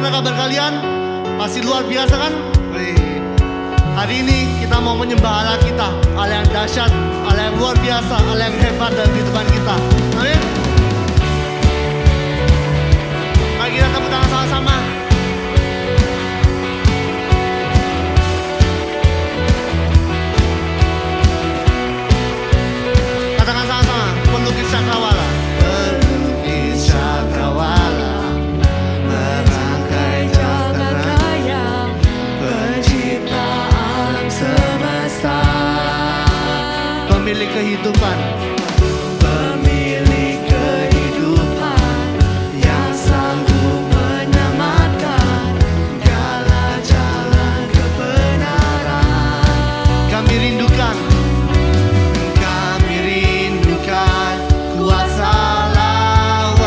Gimana kabar kalian? Pasti luar biasa kan? Wih. Hari ini kita mau menyembah Allah kita, Allah yang dahsyat, Allah yang luar biasa, Allah yang hebat dalam kehidupan kita. Amin. Mari kita tepuk tangan sama-sama. Katakan sama-sama, pelukis cakrawala. Pelukis cakrawala, merangkai jagat raya, pencipta alam semesta, pemilik kehidupan, pemilik kehidupan, yang sanggup menyelamatkan segala jalan kebenaran. Kami rindukan kuasa lawatanmu,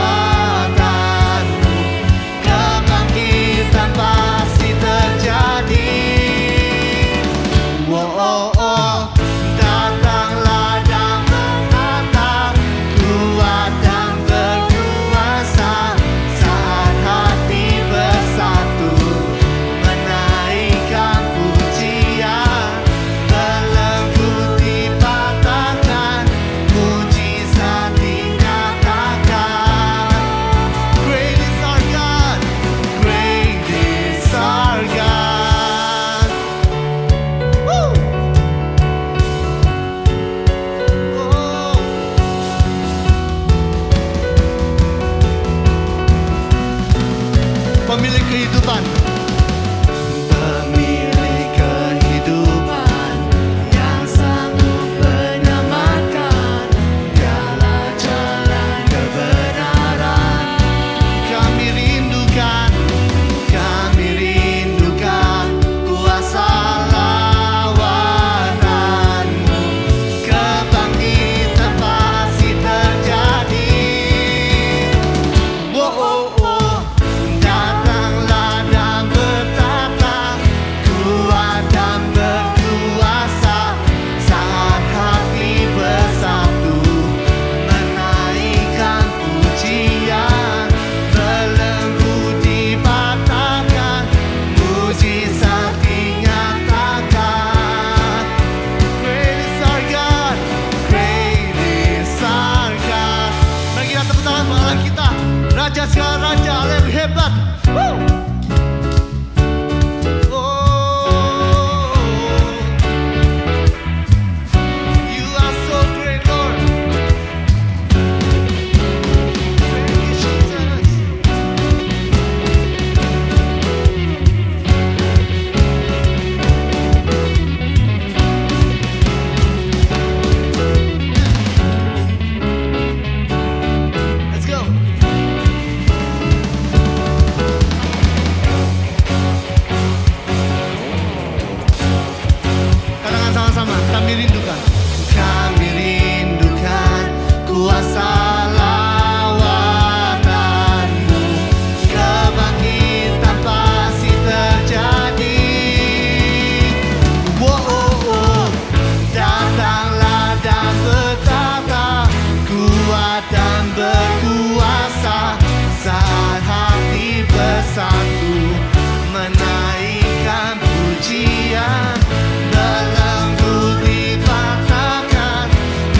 kebangkitan pasti terjadi. Datanglah dan menatap, kuat dan berkuasa, saat hati bersatu menaikkan pujian, belenggu dipatahkan, mujizat dinyatakan. Great is our God, great is our God. Woo! Oh. Pemilik kehidupan, pemilik kehidupan, yang sanggup menyelamatkan segala jalan kebenaran. Kami rindukan kuasa lawananmu, kebangkitan pasti terjadi. Datanglah dan bertata, kuat dan berkuasa, saat hati bersatu menaikkan pujian, belenggu dipatahkan, mujizat dinyatakan. Great is our God, great is our God. Mari kita tepuk tangan untuk Allah kita, Raja segala raja, Allah yang hebat. Woo! Oh, you are so great, Lord. Thank you, Jesus. Let's go. Katakan sama-sama, kami rindukan kuasa lawatanmu, kebangkitan pasti terjadi. Datanglah dan bertata, kuat dan berkuasa, saat hati bersatu menaikkan pujian, belenggu dipatahkan,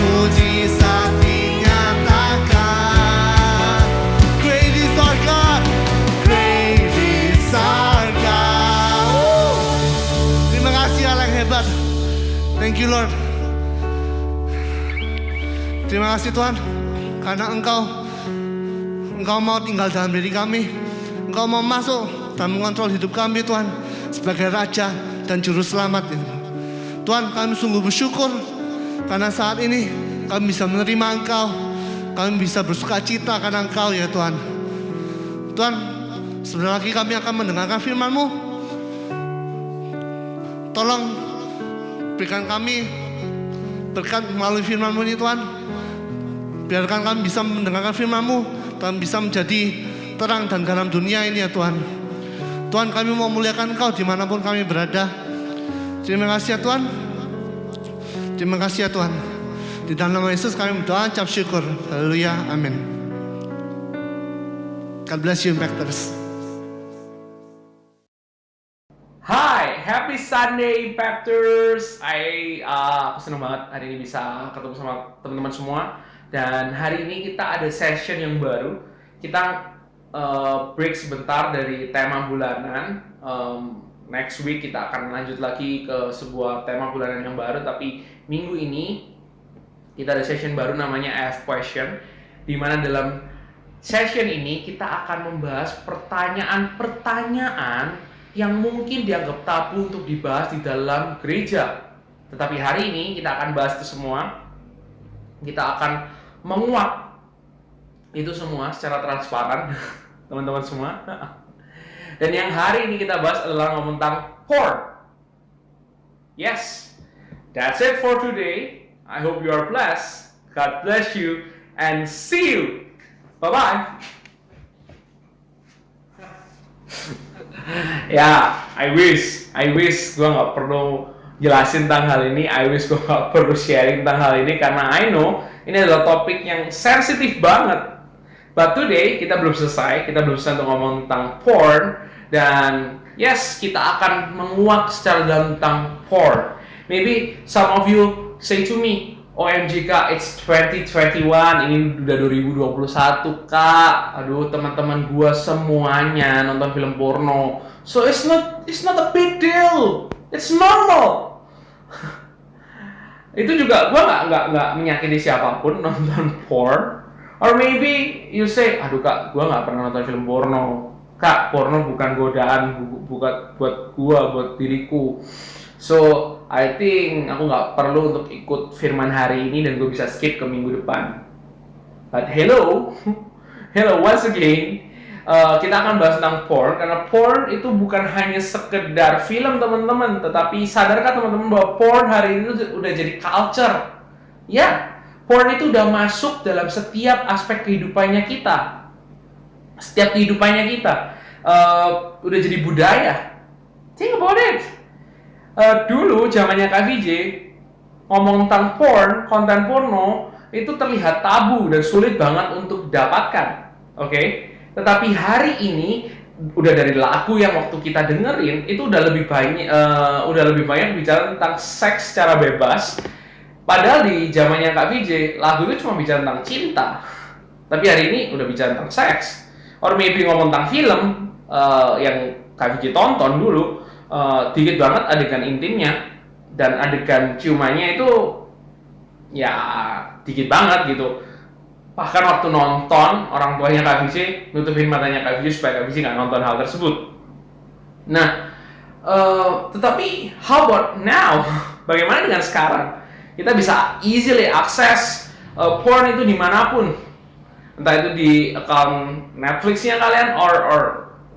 mujizat dinyatakan. Great is our God, great is our God. Terima kasih Allah yang hebat. Thank you Lord. Terima kasih Tuhan, karena Engkau mau tinggal dalam diri kami. Engkau mau masuk dan mengontrol hidup kami Tuhan, sebagai Raja dan Juru Selamat. Tuhan, kami sungguh bersyukur karena saat ini kami bisa menerima Engkau, kami bisa bersuka cita karena Engkau ya Tuhan. Tuhan, sebentar lagi kami akan mendengarkan firman-Mu. Tolong berikan kami berkat melalui firman-Mu ini Tuhan. Biarkan kami bisa mendengarkan firman-Mu dan bisa menjadi terang dan garam dunia ini ya Tuhan. Tuhan, kami mau muliakan Engkau dimanapun kami berada. Terima kasih ya Tuhan. Terima kasih ya Tuhan. Di dalam nama Yesus kami berdoa, ucap syukur. Haleluya, amin. God bless you, Impactors. Sunday Impactors. Aku senang banget hari ini bisa ketemu sama teman-teman semua. Dan hari ini kita ada session yang baru. Kita break sebentar dari tema bulanan. Next week kita akan lanjut lagi ke sebuah tema bulanan yang baru. Tapi minggu ini kita ada session baru namanya Ask Question, di mana dalam session ini kita akan membahas pertanyaan-pertanyaan yang mungkin dianggap tabu untuk dibahas di dalam gereja. Tetapi hari ini kita akan bahas itu semua. Kita akan menguak itu semua secara transparan, teman-teman semua. Dan yang hari ini kita bahas adalah ngomong tentang porn. Yes, that's it for today. I hope you are blessed. God bless you and see you. Bye-bye. Ya, I wish gue nggak perlu jelasin tentang hal ini. I wish gue nggak perlu sharing tentang hal ini karena I know ini adalah topik yang sensitif banget. But today kita belum selesai untuk ngomong tentang porn, dan yes, kita akan menguak secara dalam tentang porn. Maybe some of you say to me, OMG Kak, it's 2021, ini udah 2021 Kak. Aduh, teman-teman gua semuanya nonton film porno. So it's not a big deal. It's normal. Itu juga gua nggak menyakiti siapapun nonton porn. Or maybe you say, aduh Kak, gua nggak pernah nonton film porno. Kak, porno bukan godaan buat gua, buat diriku. So, I think aku nggak perlu untuk ikut firman hari ini dan gue bisa skip ke minggu depan. But hello once again, kita akan bahas tentang porn, karena porn itu bukan hanya sekedar film teman-teman, tetapi sadarkah teman-teman bahwa porn hari ini udah jadi culture? Ya, porn itu udah masuk dalam setiap aspek kehidupannya kita. Udah jadi budaya. Think about it. Dulu zamannya Kak VJ ngomong tentang porn, konten porno itu terlihat tabu dan sulit banget untuk didapatkan. Oke? Tetapi hari ini udah dari lagu yang waktu kita dengerin itu udah lebih banyak bicara tentang seks secara bebas. Padahal di zamannya Kak VJ lagu itu cuma bicara tentang cinta. Tapi hari ini udah bicara tentang seks. Or maybe ngomong tentang film yang Kak VJ tonton dulu. Dikit banget adegan intimnya dan adegan ciumannya itu ya dikit banget gitu. Bahkan waktu nonton, orang tuanya Kak Visi nutupin matanya Kak Visi supaya Kak Visi nggak nonton hal tersebut. Nah, tetapi how about now? Bagaimana dengan sekarang? Kita bisa easily akses porn itu dimanapun, entah itu di account Netflixnya kalian or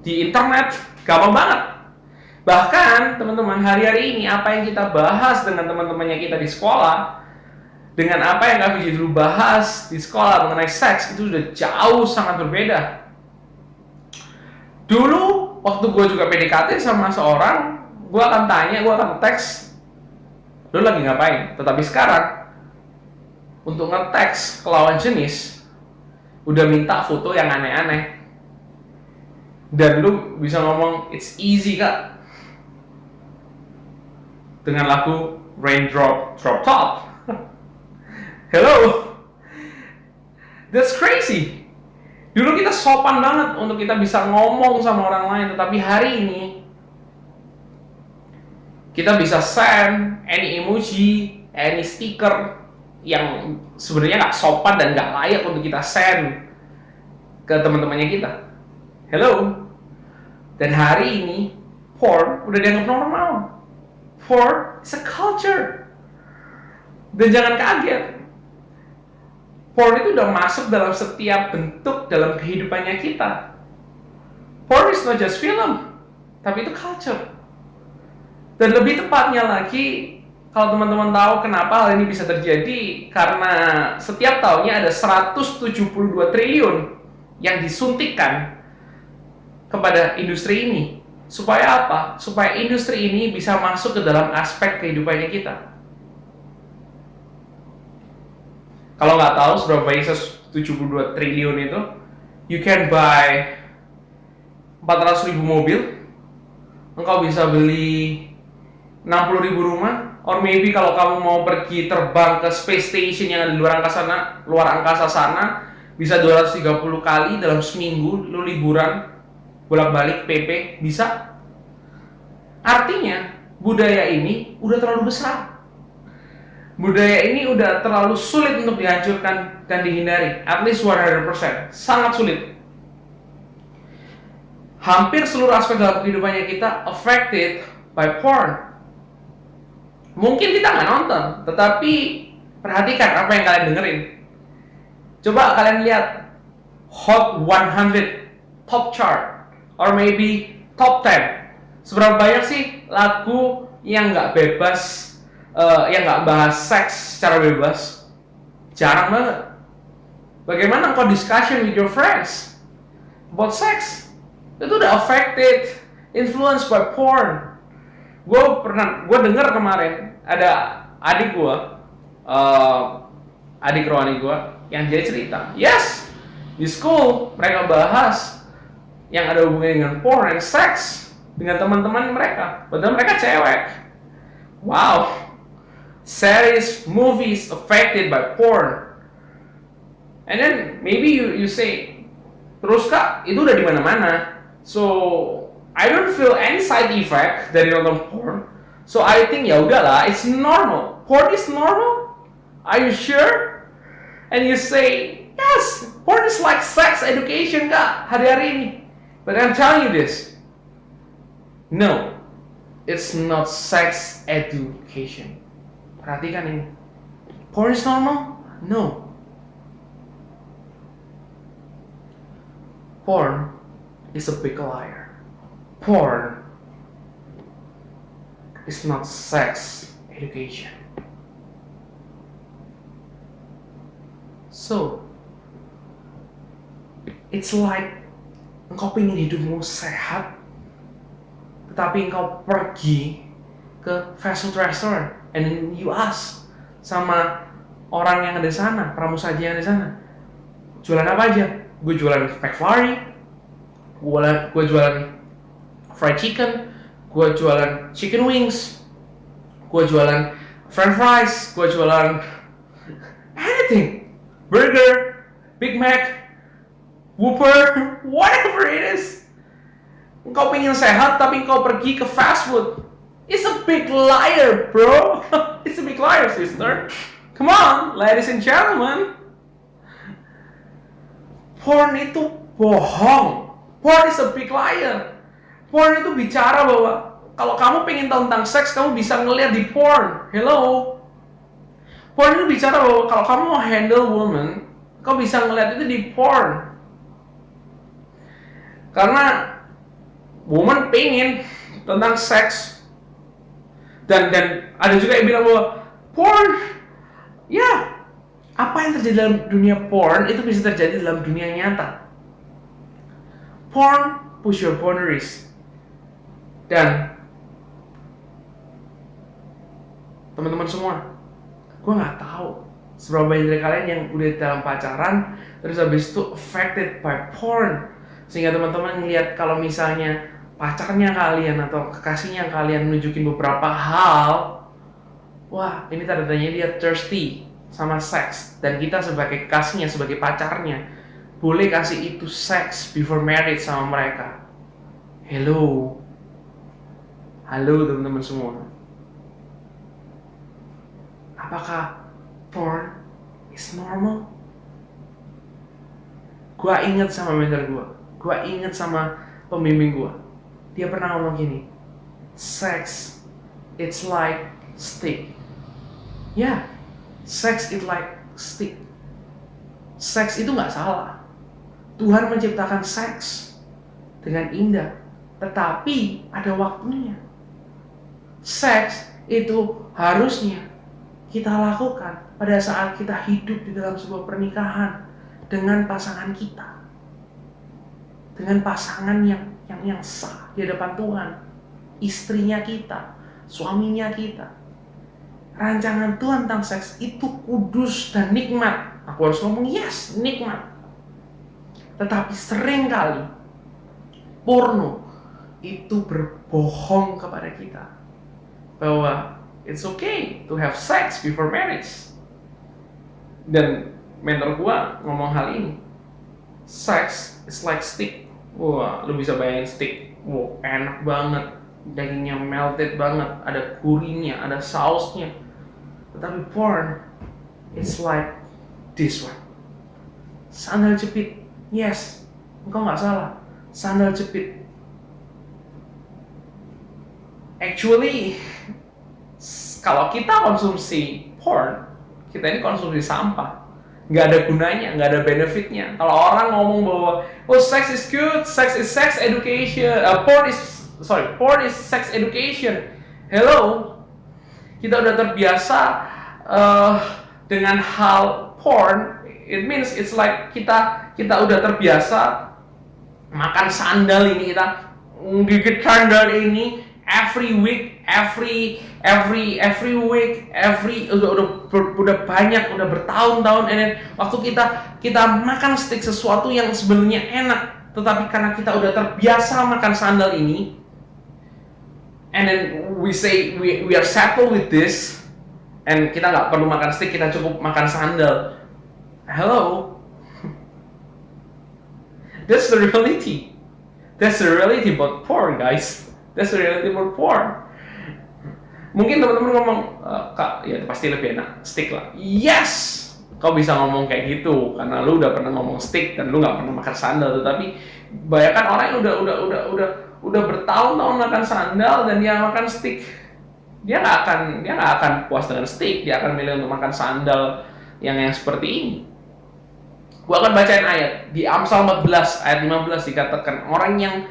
di internet, gampang banget. Bahkan teman-teman, hari-hari ini apa yang kita bahas dengan teman-temannya kita di sekolah, dengan apa yang Kak Vijay dulu bahas di sekolah mengenai seks, itu sudah jauh sangat berbeda. Dulu waktu gue juga PDKT sama seorang, gue akan teks, lu lagi ngapain? Tetapi sekarang untuk nge-teks ke lawan jenis udah minta foto yang aneh-aneh, dan lu bisa ngomong it's easy Kak, dengan lagu Raindrop Drop Top. Hello, that's crazy. Dulu kita sopan banget untuk kita bisa ngomong sama orang lain, tetapi hari ini kita bisa send any emoji, any sticker yang sebenarnya nggak sopan dan nggak layak untuk kita send ke teman-temannya kita. Hello, dan hari ini porn udah dianggap normal. Porn is a culture. Dan jangan kaget, porn itu udah masuk dalam setiap bentuk dalam kehidupannya kita. Porn is not just film, tapi itu culture. Dan lebih tepatnya lagi, kalau teman-teman tahu kenapa hal ini bisa terjadi, karena setiap tahunnya ada 172 triliun yang disuntikkan kepada industri ini. Supaya apa? Supaya industri ini bisa masuk ke dalam aspek kehidupannya kita. Kalau nggak tahu seberapa banyak 172 triliun itu, you can buy 400.000 mobil, engkau bisa beli 60.000 rumah, or maybe kalau kamu mau pergi terbang ke space station yang ada di luar angkasa sana, bisa 230 kali dalam seminggu lu liburan bolak-balik PP, bisa. Artinya budaya ini udah terlalu besar. Budaya ini udah terlalu sulit untuk dihancurkan dan dihindari. At least 100%. Sangat sulit. Hampir seluruh aspek dalam kehidupannya kita affected by porn. Mungkin kita nggak nonton, tetapi perhatikan apa yang kalian dengerin. Coba kalian lihat Hot 100 top chart, or maybe top 10. Seberapa banyak sih lagu yang nggak bebas, yang nggak bahas seks secara bebas? Jarang banget. Bagaimana engkau discussion with your friends about sex? Itu udah affected, influenced by porn. Gue dengar kemarin ada adik gue, adik rohani gue, yang dia cerita, yes, di school mereka bahas yang ada hubungannya dengan porn and sex dengan teman-teman mereka, padahal mereka cewek. Wow. Series, movies affected by porn. And then maybe you say, terus kak, itu udah di mana-mana. So I don't feel any side effect dari nonton porn. So I think ya udahlah, it's normal. Porn is normal. Are you sure? And you say, yes, porn is like sex education kak hari-hari ini. But I'm telling you this. No, it's not sex education. Perhatikan ini. Porn is normal? No. Porn is a big liar. Porn is not sex education. So, it's like engkau pengen hidupmu sehat, tetapi engkau pergi ke fast food restaurant and then you ask sama orang yang ada di sana, pramusaji yang ada di sana, jualan apa aja? Gue jualan McFlurry, gue jualan fried chicken, gue jualan chicken wings, gue jualan french fries, gue jualan anything, burger, Big Mac, Whopper, whatever it is. Engkau pengen sehat tapi engkau pergi ke fast food. It's a big liar, bro. It's a big liar, sister. Come on, ladies and gentlemen. Porn itu bohong. Porn is a big liar. Porn itu bicara bahwa kalau kamu pengen tahu tentang seks, kamu bisa ngeliat di porn. Hello. Porn itu bicara bahwa kalau kamu mau handle woman, kau bisa ngeliat itu di porn. Karena woman pengen tentang seks. Dan ada juga yang bilang bahwa porn, ya, apa yang terjadi dalam dunia porn itu bisa terjadi dalam dunia nyata. Porn push your boundaries. Dan teman-teman semua, gue nggak tahu seberapa banyak dari kalian yang udah dalam pacaran terus habis itu affected by porn, sehingga teman-teman ngelihat kalau misalnya pacarnya kalian atau kekasihnya kalian nunjukin beberapa hal, wah ini tanda-tandanya dia thirsty sama seks, dan kita sebagai kekasihnya, sebagai pacarnya boleh kasih itu seks before marriage sama mereka. Halo teman-teman semua, apakah porn is normal? Gua inget sama mentor gua inget sama pembimbing gua. Dia pernah ngomong gini, sex it's like stick. Ya, sex it's like stick. Seks itu nggak salah. Tuhan menciptakan seks dengan indah, tetapi ada waktunya. Seks itu harusnya kita lakukan pada saat kita hidup di dalam sebuah pernikahan dengan pasangan kita, dengan pasangan yang sah di hadapan Tuhan, istrinya kita, suaminya kita. Rancangan Tuhan tentang seks itu kudus dan nikmat. Aku harus ngomong yes, nikmat. Tetapi seringkali porno itu berbohong kepada kita. bahwa it's okay to have sex before marriage. Dan mentor gua ngomong hal ini. Sex is like steak. Wah, lu bisa bayangin steak. Wah, enak banget. Dagingnya melted banget, ada gurihnya, ada sausnya. Tetapi porn, it's like this one. Sandal jepit. Yes, engkau nggak salah. Sandal jepit. Actually, kalau kita konsumsi porn, kita ini konsumsi sampah. Nggak ada gunanya, nggak ada benefitnya. Kalau orang ngomong bahwa, oh sex is good, sex is sex education, porn is sex education. Hello, kita udah terbiasa dengan hal porn. It means it's like kita udah terbiasa makan sandal ini, kita gigit sandal ini every week, udah banyak, udah bertahun-tahun, and then waktu kita makan steak, sesuatu yang sebenarnya enak, tetapi karena kita udah terbiasa makan sandal ini, and then we say we are settled with this, and kita nggak perlu makan steak, kita cukup makan sandal. Hello, that's the reality. That's the reality about porn, guys. That's the reality about porn. Mungkin teman-teman ngomong, Kak, ya pasti lebih enak steak lah. Yes, kau bisa ngomong kayak gitu karena lu udah pernah ngomong steak dan lu nggak pernah makan sandal. Tetapi bayangkan orang yang udah bertahun-tahun makan sandal dan dia makan steak, dia nggak akan puas dengan steak. Dia akan milih untuk makan sandal yang seperti ini. Gua akan bacain ayat di Amsal 14 ayat 15, dikatakan orang yang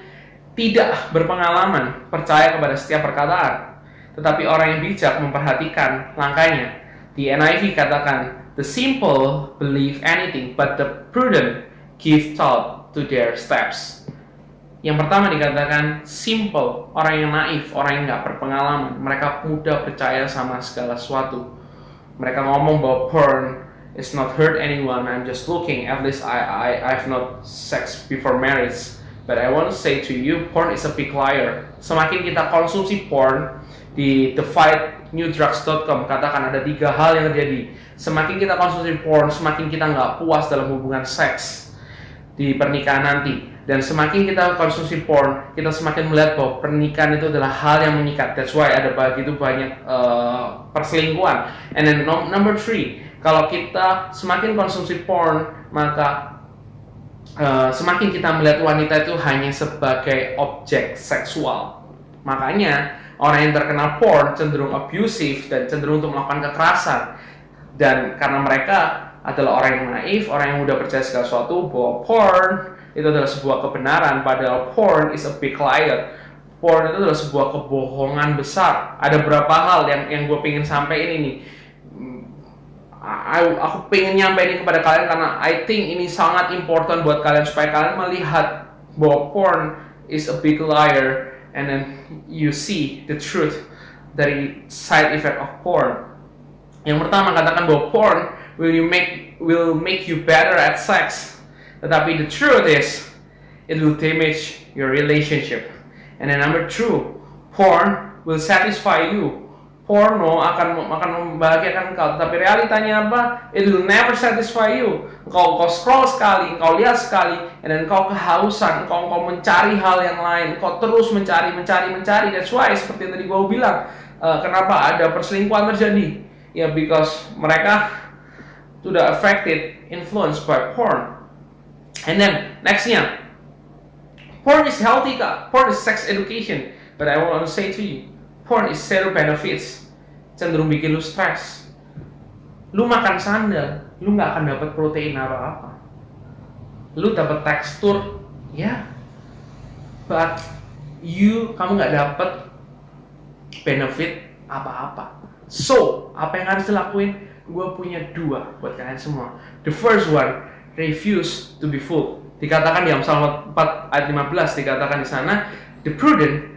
tidak berpengalaman percaya kepada setiap perkataan, tetapi orang yang bijak memperhatikan langkahnya. Di NIV katakan, the simple believe anything, but the prudent give thought to their steps. Yang pertama dikatakan simple, orang yang naif, orang yang nggak berpengalaman, mereka mudah percaya sama segala sesuatu. Mereka ngomong bahwa porn is not hurt anyone. I'm just looking. At least I've not sex before marriage. But I want to say to you, porn is a big liar. Semakin kita konsumsi porn, di thefight.newdrugs.com katakan ada 3 hal yang terjadi. Semakin kita konsumsi porn, semakin kita nggak puas dalam hubungan seks di pernikahan nanti. Dan semakin kita konsumsi porn, kita semakin melihat bahwa pernikahan itu adalah hal yang mengikat. That's why ada begitu banyak perselingkuhan. And then number 3, kalau kita semakin konsumsi porn, maka semakin kita melihat wanita itu hanya sebagai objek seksual. Makanya orang yang terkena porn cenderung abusive dan cenderung untuk melakukan kekerasan. Dan karena mereka adalah orang yang naif, orang yang mudah percaya segala sesuatu bahwa porn itu adalah sebuah kebenaran, padahal porn is a big liar. Porn itu adalah sebuah kebohongan besar. Ada beberapa hal yang gue pengen sampaikan ini nih. Aku pengen nyampein kepada kalian karena I think ini sangat important buat kalian supaya kalian melihat bahwa porn is a big liar, and then you see the truth dari side effect of porn. Yang pertama katakan bahwa porn will make you better at sex, tetapi the truth is it will damage your relationship. And then number 2, porn will satisfy you. Porno akan membahagiakan engkau, tapi realitanya apa? It will never satisfy you. Engkau scroll sekali, engkau lihat sekali, dan engkau kehausan, engkau mencari hal yang lain, engkau terus mencari. That's why seperti yang tadi gua bilang, kenapa ada perselingkuhan terjadi? Ya, because mereka sudah affected, influenced by porn. And then nextnya, porn is healthy, Kak. Porn is sex education. But I want to say to you, porn is zero benefits, cenderung bikin lu stres. Lu makan sandal, lu nggak akan dapat protein apa-apa. Lu dapat tekstur, ya, but kamu nggak dapat benefit apa-apa. So, apa yang harus dilakuin? Gue punya 2 buat kalian semua. The first one, refuse to be fooled. Dikatakan di Amsal 4 ayat 15, dikatakan di sana, the prudent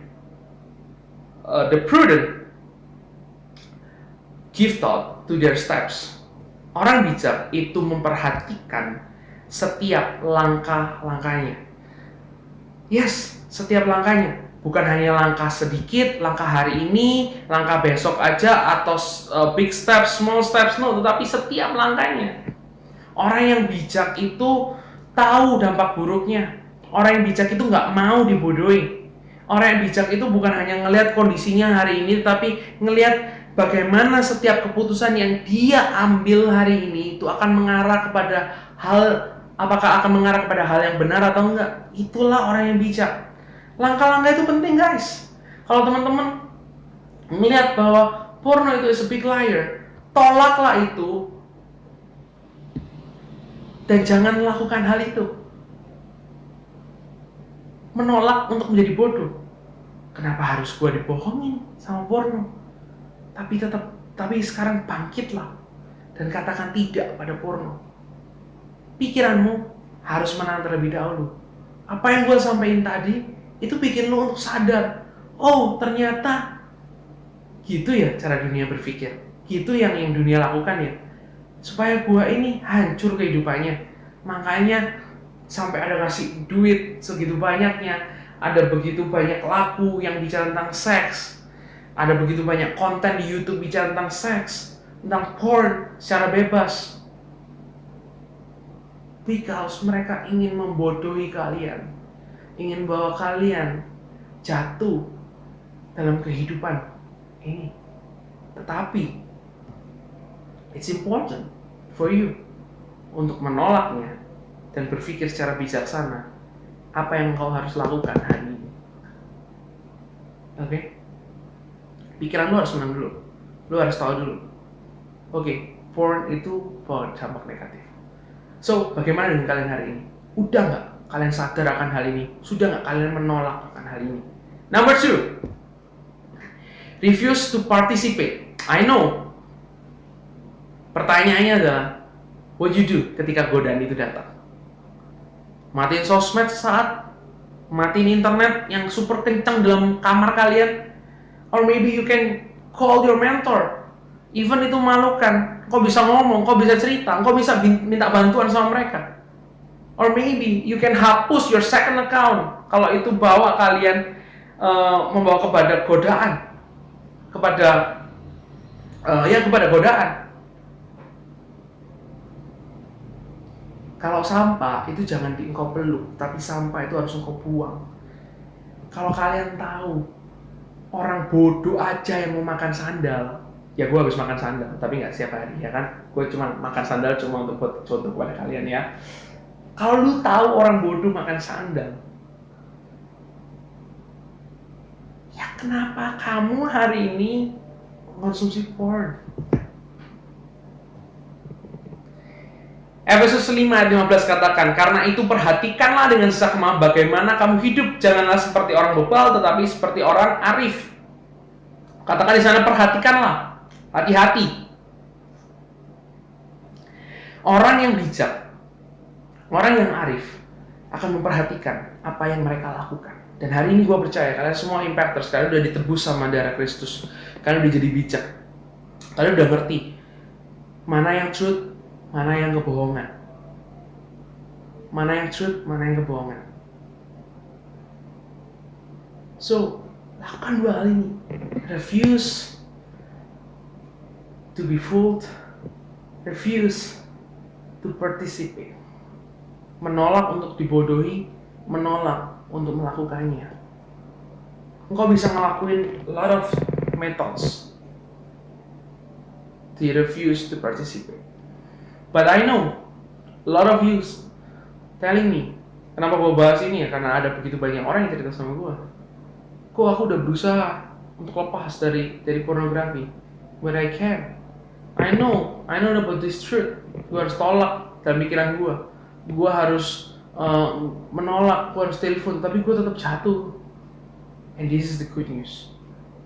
give thought to their steps. Orang bijak itu memperhatikan setiap langkah-langkahnya. Yes, setiap langkahnya. Bukan hanya langkah sedikit, langkah hari ini, langkah besok aja, atau big steps, small steps, no, tetapi setiap langkahnya. Orang yang bijak itu tahu dampak buruknya. Orang yang bijak itu nggak mau dibodohi. Orang yang bijak itu bukan hanya ngelihat kondisinya hari ini, tapi ngelihat bagaimana setiap keputusan yang dia ambil hari ini itu akan mengarah kepada apakah akan mengarah kepada hal yang benar atau enggak. Itulah orang yang bijak. Langkah-langkah itu penting, guys. Kalau teman-teman melihat bahwa porno itu is a big liar, tolaklah itu dan jangan melakukan hal itu. Menolak untuk menjadi bodoh. Kenapa harus gua dibohongin sama porno? Tapi sekarang bangkitlah dan katakan tidak pada porno. Pikiranmu harus menang terlebih dahulu. Apa yang gua sampaikan tadi itu bikin lu untuk sadar, oh ternyata gitu ya cara dunia berpikir, gitu yang dunia lakukan ya, supaya gua ini hancur kehidupannya. Makanya sampai ada ngasih duit segitu banyaknya, ada begitu banyak lagu yang bicara tentang seks, ada begitu banyak konten di YouTube bicara tentang seks, tentang porn secara bebas, because mereka ingin membodohi kalian, ingin bawa kalian jatuh dalam kehidupan ini. Tetapi it's important for you untuk menolaknya dan berpikir secara bijaksana apa yang kau harus lakukan hari ini. Oke? Pikiran lo harus menang dulu. Lo harus tahu dulu. Oke, porn itu bawa dampak negatif. So, bagaimana dengan kalian hari ini? Udah nggak kalian sadar akan hal ini? Sudah nggak kalian menolak akan hal ini? Number 2, refuse to participate. I know. Pertanyaannya adalah, what you do ketika godaan itu datang? Matiin sosmed sesaat, matiin internet yang super kencang dalam kamar kalian, or maybe you can call your mentor. Even itu malukan, kau bisa ngomong, kau bisa cerita, kau bisa minta bantuan sama mereka. Or maybe you can hapus your second account kalau itu bawa kalian membawa kepada godaan, kepada godaan. Kalau sampah itu jangan engkau peluk, tapi sampah itu harus engkau buang. Kalau kalian tahu orang bodoh aja yang mau makan sandal, ya gue habis makan sandal, tapi nggak setiap hari ya kan? Gue cuma makan sandal cuma untuk buat contoh kepada kalian ya. Kalau lu tahu orang bodoh makan sandal, ya kenapa kamu hari ini konsumsi porn? Efesus 5:15 katakan, karena itu perhatikanlah dengan seksama bagaimana kamu hidup, janganlah seperti orang bebal, tetapi seperti orang arif. Katakan di sana perhatikanlah, hati-hati. Orang yang bijak, orang yang arif akan memperhatikan apa yang mereka lakukan. Dan hari ini gue percaya kalian semua impactors, kalian udah ditebus sama darah Kristus, kalian udah jadi bijak, kalian udah ngerti mana yang truth, mana yang kebohongan, mana yang truth, mana yang kebohongan. So, lakukan dua hal ini. Refuse to be fooled, refuse to participate. Menolak untuk dibodohi, menolak untuk melakukannya. Engkau bisa ngelakuin a lot of methods to refuse to participate. But I know a lot of you telling me, kenapa gue bahas ini ya? Karena ada begitu banyak orang yang cerita sama gue. Kok aku udah berusaha untuk lepas dari pornografi, but I can't. I know about this truth. Gue harus tolak dalam pikiran gue. Gue harus menolak, gue harus telepon, tapi gue tetap jatuh. And this is the good news.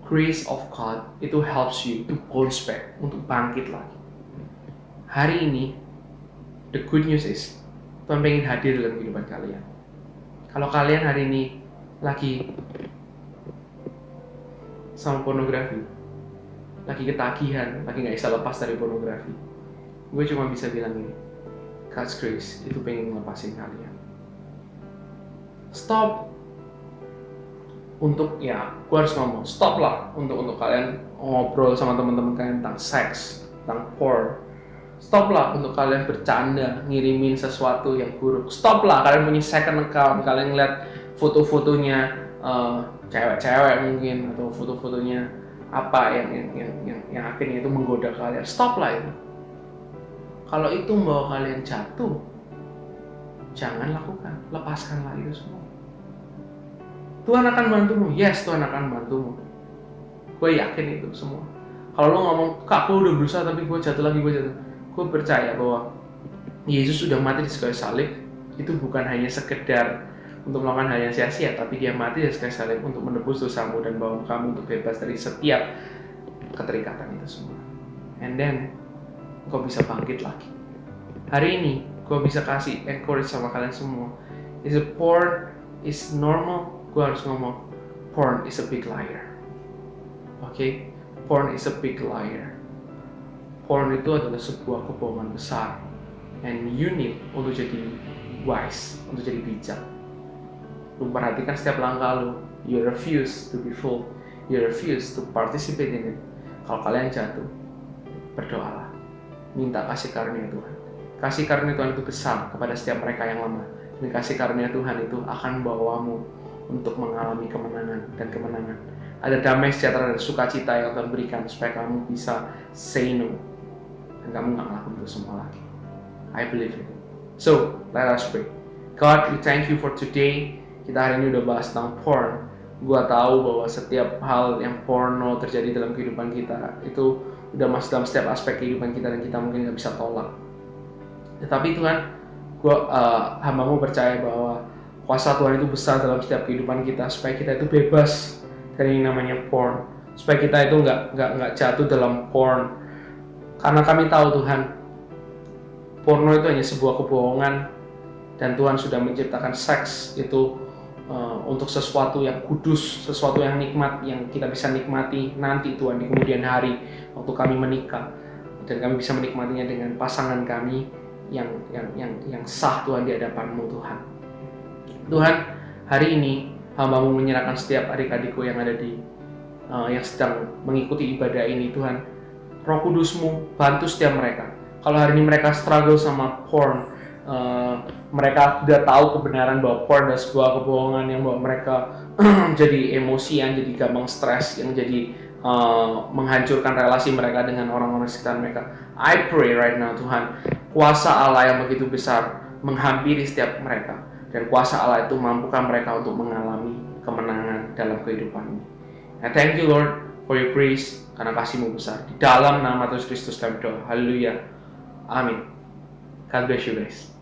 Grace of God itu helps you to bounce back, untuk bangkit lagi. Hari ini, the good news is Tuhan pengen hadir dalam kehidupan kalian. Kalau kalian hari ini lagi sama pornografi, lagi ketagihan, lagi gak bisa lepas dari pornografi, gue cuma bisa bilang ini, God's grace itu pengen ngelepasin kalian. Stop untuk ya gue harus ngomong stop lah untuk kalian ngobrol sama teman-teman kalian tentang seks, tentang porn. Stop lah untuk kalian bercanda ngirimin sesuatu yang buruk. Stop lah kalian punya second account, kalian ngeliat foto-fotonya cewek-cewek mungkin atau foto-fotonya apa yang akhirnya itu menggoda kalian. Stop lah itu. Kalau itu membawa kalian jatuh, jangan lakukan, lepaskanlah itu semua. Tuhan akan bantumu, yes Tuhan akan bantumu. Gue yakin itu semua. Kalau lo ngomong, kak gue udah berusaha tapi gue jatuh lagi, gue percaya bahwa Yesus sudah mati di kayu salib. Itu bukan hanya sekedar untuk melakukan hal yang sia-sia, tapi dia mati di kayu salib untuk menebus dosamu dan bawa kamu untuk bebas dari setiap keterikatan itu semua. And then, kau bisa bangkit lagi. Hari ini, gue bisa kasih encourage sama kalian semua. Is it porn is normal? Gue harus ngomong, porn is a big liar. Okay? Porn is a big liar. Porn itu adalah sebuah kebohongan besar. And you need untuk jadi wise, untuk jadi bijak. Lu perhatikan setiap langkah lu. You refuse to be full. You refuse to participate in it. Kalau kalian jatuh, berdoalah. Minta kasih karunia Tuhan. Kasih karunia Tuhan itu besar kepada setiap mereka yang lemah. Dan kasih karunia Tuhan itu akan bawamu untuk mengalami kemenangan dan kemenangan. Ada damai sejahtera dan sukacita yang Tuhan berikan supaya kamu bisa say no dan kamu nggak ngelakuin itu semua lagi. I believe it. So, let us pray. God, we thank you for today. Kita hari ini udah bahas tentang porn. Gua tahu bahwa setiap hal yang porno terjadi dalam kehidupan kita itu udah masuk dalam setiap aspek kehidupan kita dan kita mungkin nggak bisa tolak. Tetapi Tuhan, hamba-Mu percaya bahwa kuasa Tuhan itu besar dalam setiap kehidupan kita supaya kita itu bebas dari yang namanya porn, supaya kita itu nggak jatuh dalam porn. Karena kami tahu Tuhan, porno itu hanya sebuah kebohongan dan Tuhan sudah menciptakan seks itu untuk sesuatu yang kudus, sesuatu yang nikmat yang kita bisa nikmati nanti Tuhan di kemudian hari waktu kami menikah dan kami bisa menikmatinya dengan pasangan kami yang sah Tuhan di hadapan-Mu Tuhan. Tuhan, hari ini hamba-Mu menyerahkan setiap adik-adikku yang ada di yang sedang mengikuti ibadah ini Tuhan. Roh Kudus-Mu bantu setiap mereka. Kalau hari ini mereka struggle sama porn, mereka sudah tahu kebenaran bahwa porn adalah sebuah kebohongan yang membawa mereka jadi emosian, jadi gampang stres, yang jadi menghancurkan relasi mereka dengan orang-orang sekitar mereka. I pray right now Tuhan, kuasa Allah yang begitu besar menghampiri setiap mereka. Dan kuasa Allah itu mampukan mereka untuk mengalami kemenangan dalam kehidupan ini. And thank you Lord for your grace, karena kasih-Mu besar. Di dalam nama Yesus Kristus kami berdoa. Haleluya. Amin. God bless you guys.